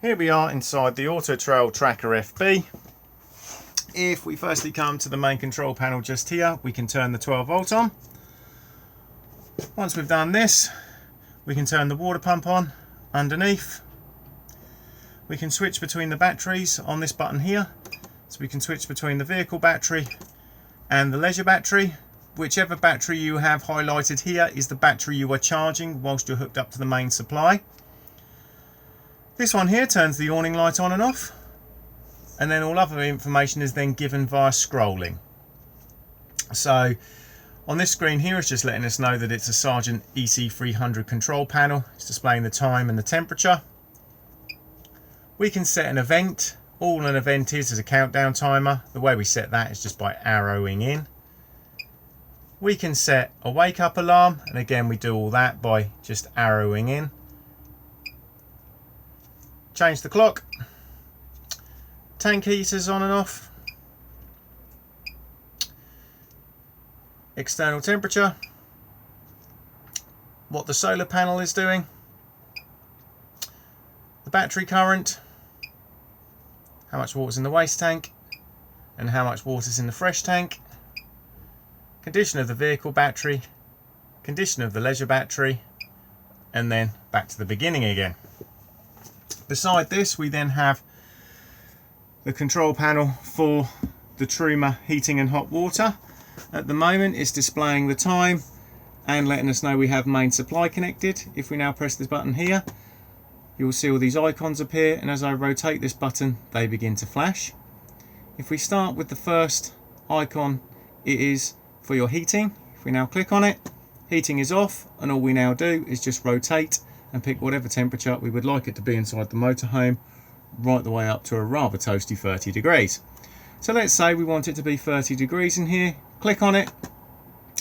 Here we are inside the Auto Trail Tracker FB. If we firstly come to the main control panel just here, we can turn the 12 volt on. Once we've done this, we can turn the water pump on underneath. We can switch between the batteries on this button here. So we can switch between the vehicle battery and the leisure battery. Whichever battery you have highlighted here is the battery you are charging whilst you're hooked up to the main supply. This one here turns the awning light on and off, and then all other information is then given via scrolling. So on this screen here, it's just letting us know that it's a Sargent EC300 control panel. It's displaying the time and the temperature. We can set an event. All an event is a countdown timer. The way we set that is just by arrowing in. We can set a wake up alarm, and again we do all that by just arrowing in. Change the clock, tank heaters on and off, external temperature, what the solar panel is doing, the battery current, how much water is in the waste tank and how much water is in the fresh tank, condition of the vehicle battery, condition of the leisure battery, and then back to the beginning again. Beside this, we then have the control panel for the Truma heating and hot water. At the moment, it's displaying the time and letting us know we have main supply connected. If we now press this button here, you will see all these icons appear, and as I rotate this button, they begin to flash. If we start with the first icon, it is for your heating. If we now click on it, heating is off, and all we now do is just rotate and pick whatever temperature we would like it to be inside the motorhome, right the way up to a rather toasty 30 degrees. So let's say we want it to be 30 degrees in here, click on it,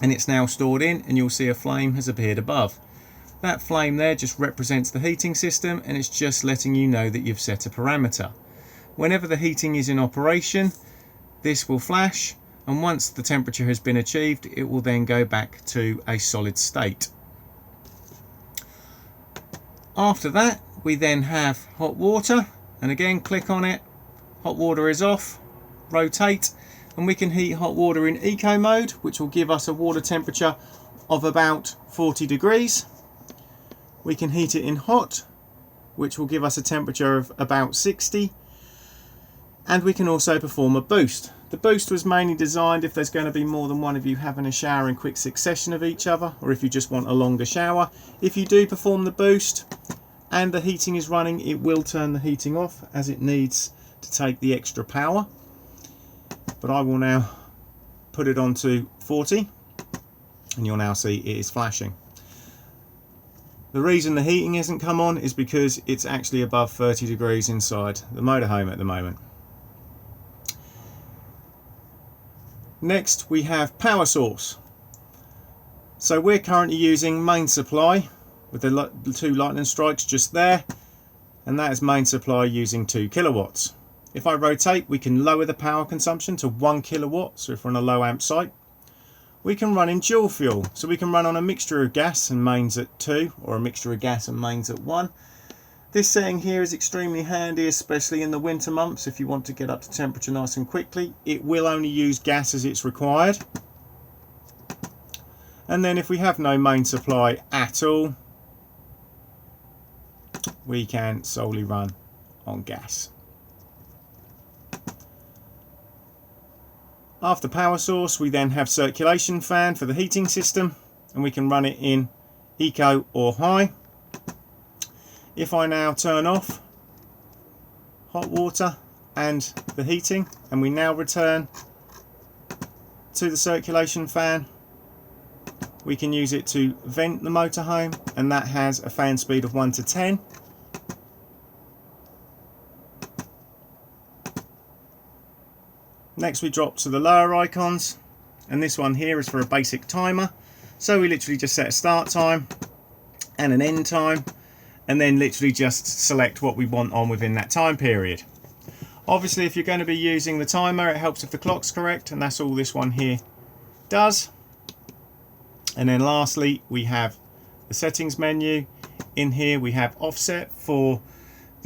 and it's now stored in, and you'll see a flame has appeared above. That flame there just represents the heating system, and it's just letting you know that you've set a parameter. Whenever the heating is in operation, this will flash, and once the temperature has been achieved, it will then go back to a solid state. After that, we then have hot water, and again click on it, hot water is off, rotate, and we can heat hot water in eco mode, which will give us a water temperature of about 40 degrees. We can heat it in hot, which will give us a temperature of about 60, and we can also perform a boost. The boost was mainly designed if there's going to be more than one of you having a shower in quick succession of each other, or if you just want a longer shower. If you do perform the boost and the heating is running, it will turn the heating off as it needs to take the extra power. But I will now put it on to 40, and you'll now see it is flashing. The reason the heating hasn't come on is because it's actually above 30 degrees inside the motorhome at the moment. Next we have power source. So we're currently using main supply with the two lightning strikes just there, and that is main supply using 2 kilowatts. If I rotate, we can lower the power consumption to 1 kilowatt, so if we're on a low amp site. We can run in dual fuel, so we can run on a mixture of gas and mains at 2, or a mixture of gas and mains at 1. This setting here is extremely handy, especially in the winter months if you want to get up to temperature nice and quickly. It will only use gas as it's required. And then if we have no main supply at all, we can solely run on gas. After power source, we then have circulation fan for the heating system, and we can run it in eco or high. If I now turn off hot water and the heating, and we now return to the circulation fan, we can use it to vent the motorhome, and that has a fan speed of 1 to 10. Next we drop to the lower icons, and this one here is for a basic timer. So we literally just set a start time and an end time, and then literally just select what we want on within that time period. Obviously if you're going to be using the timer, it helps if the clock's correct, and that's all this one here does. And then lastly we have the settings menu. In here we have offset for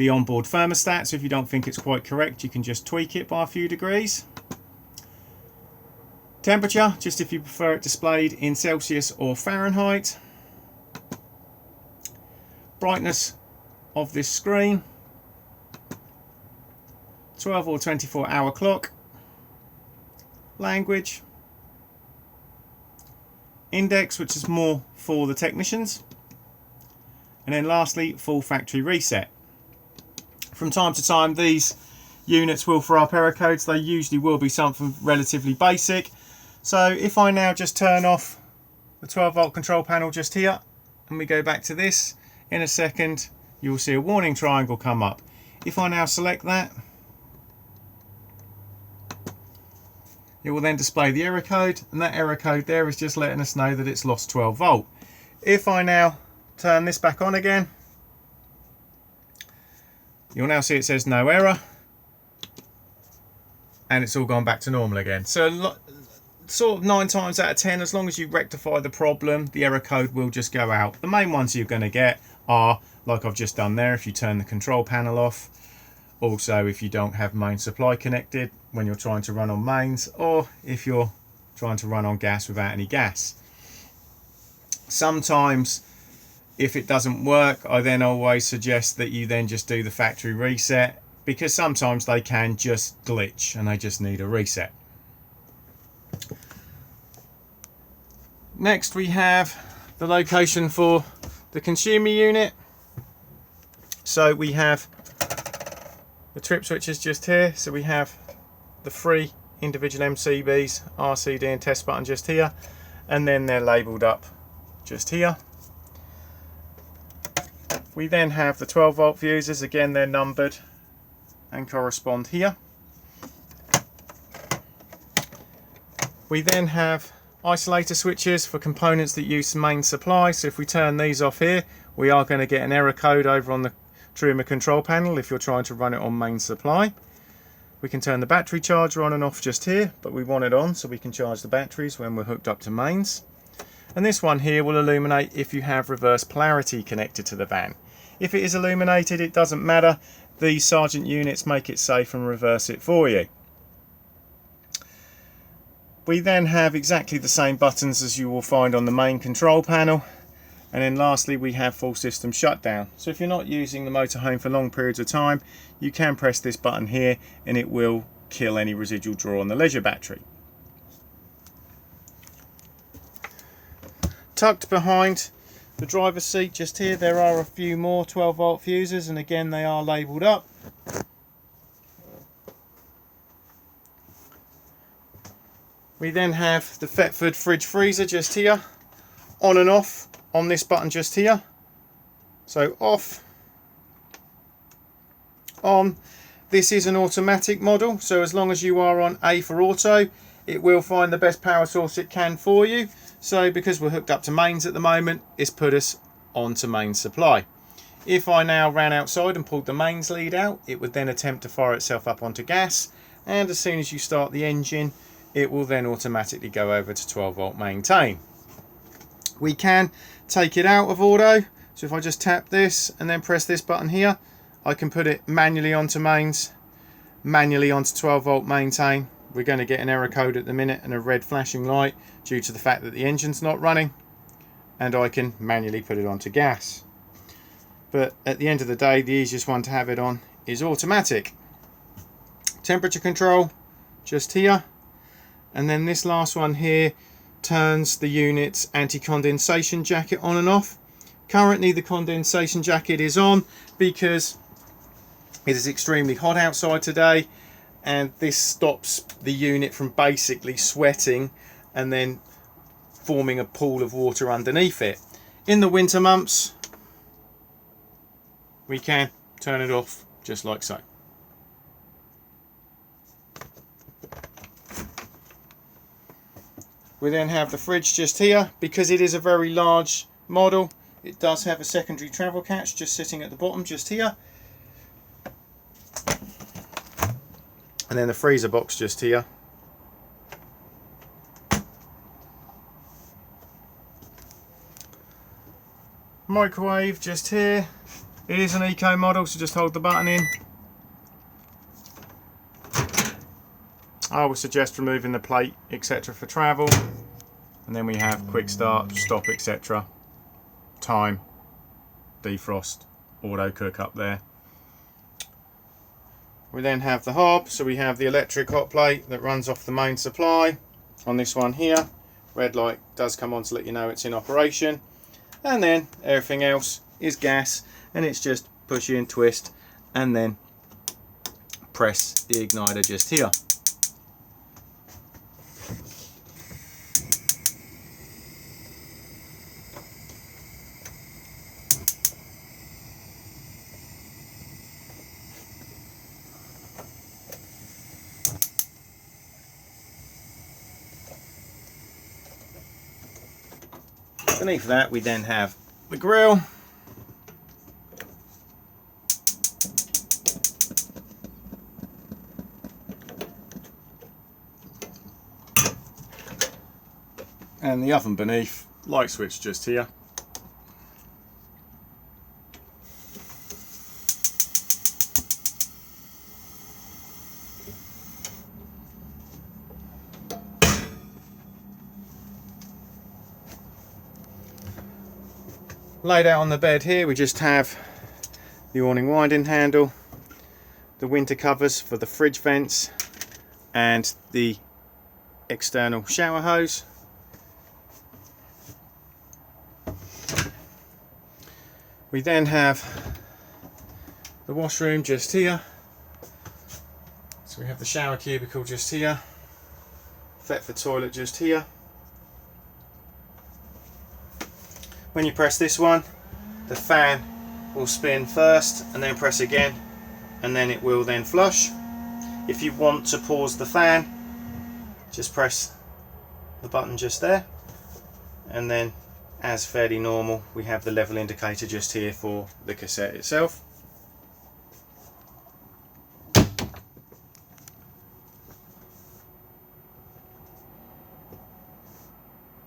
the onboard thermostat, so if you don't think it's quite correct, you can just tweak it by a few degrees. Temperature, just if you prefer it displayed in Celsius or Fahrenheit. Brightness of this screen, 12 or 24 hour clock. Language, index, which is more for the technicians, and then lastly full factory reset. From time to time these units will throw up error codes. They usually will be something relatively basic. So if I now just turn off the 12 volt control panel just here and we go back to this, in a second you will see a warning triangle come up. If I now select that, it will then display the error code, and that error code there is just letting us know that it's lost 12 volt. If I now turn this back on again, you'll now see it says no error, and it's all gone back to normal again. So sort of 9 times out of 10, as long as you rectify the problem, the error code will just go out. The main ones you're going to get are, like I've just done there, if you turn the control panel off, also if you don't have main supply connected when you're trying to run on mains, or if you're trying to run on gas without any gas. Sometimes if it doesn't work, I then always suggest that you then just do the factory reset, because sometimes they can just glitch and they just need a reset. Next we have the location for the consumer unit. So we have the trip switches just here. So we have the 3 individual MCBs, RCD and test button just here, and then they're labelled up just here. We then have the 12 volt fuses, again they're numbered and correspond here. We then have isolator switches for components that use main supply. So if we turn these off here, we are going to get an error code over on the Truma control panel if you're trying to run it on main supply. We can turn the battery charger on and off just here, but we want it on so we can charge the batteries when we're hooked up to mains. And this one here will illuminate if you have reverse polarity connected to the van. If it is illuminated, it doesn't matter. These Sargent units make it safe and reverse it for you. We then have exactly the same buttons as you will find on the main control panel. And then lastly we have full system shutdown. So if you're not using the motorhome for long periods of time, you can press this button here and it will kill any residual draw on the leisure battery. Tucked behind the driver's seat just here, there are a few more 12 volt fuses, and again they are labelled up. We then have the Thetford fridge freezer just here, on and off on this button just here. So off, on. This is an automatic model, so as long as you are on A for auto, it will find the best power source it can for you. So because we're hooked up to mains at the moment, it's put us onto main supply. If I now ran outside and pulled the mains lead out, it would then attempt to fire itself up onto gas, and as soon as you start the engine, it will then automatically go over to 12 volt maintain. We can take it out of auto, so if I just tap this and then press this button here, I can put it manually onto mains, manually onto 12 volt maintain. We're going to get an error code at the minute and a red flashing light due to the fact that the engine's not running, and I can manually put it onto gas. But at the end of the day, the easiest one to have it on is automatic. Temperature control just here, and then this last one here turns the unit's anti-condensation jacket on and off. Currently the condensation jacket is on because it is extremely hot outside today, and this stops the unit from basically sweating and then forming a pool of water underneath it. In the winter months we can turn it off just like so. We then have the fridge just here. Because it is a very large model, it does have a secondary travel catch just sitting at the bottom just here. And then the freezer box just here. Microwave just here. It is an eco model, so just hold the button in. I would suggest removing the plate, etc. for travel. And then we have quick start, stop, etc. Time, defrost, auto cook up there. We then have the hob, so we have the electric hot plate that runs off the main supply. On this one here, red light does come on to let you know it's in operation. And then everything else is gas, and it's just push in, twist, and then press the igniter just here. Beneath that we then have the grill. And the oven beneath, light switch just here. Laid out on the bed here, we just have the awning winding handle, the winter covers for the fridge vents, and the external shower hose. We then have the washroom just here. So we have the shower cubicle just here, Thetford toilet just here. When you press this one, the fan will spin first and then press again, and then it will then flush. If you want to pause the fan, just press the button just there, and then as fairly normal we have the level indicator just here for the cassette itself.